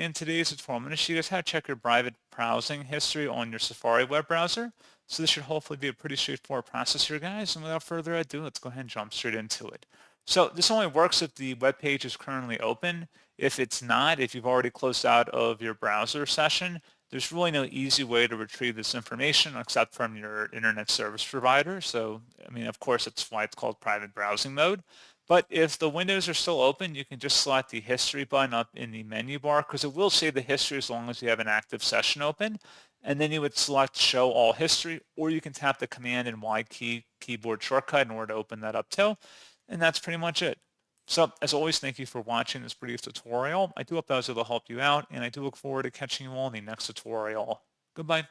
in today's tutorial, I'm going to show you guys how to check your private browsing history on your Safari web browser. So this should hopefully be a pretty straightforward process here, guys. And without further ado, let's go ahead and jump straight into it. So this only works if the web page is currently open. If it's not, if you've already closed out of your browser session, there's really no easy way to retrieve this information except from your internet service provider. So, I mean, of course, that's why it's called private browsing mode. But if the windows are still open, you can just select the history button up in the menu bar because it will save the history as long as you have an active session open. And then you would select show all history, or you can tap the Command and Y key keyboard shortcut in order to open that up too. And that's pretty much it. So as always, thank you for watching this brief tutorial. I do hope that was able to help you out, and I do look forward to catching you all in the next tutorial. Goodbye.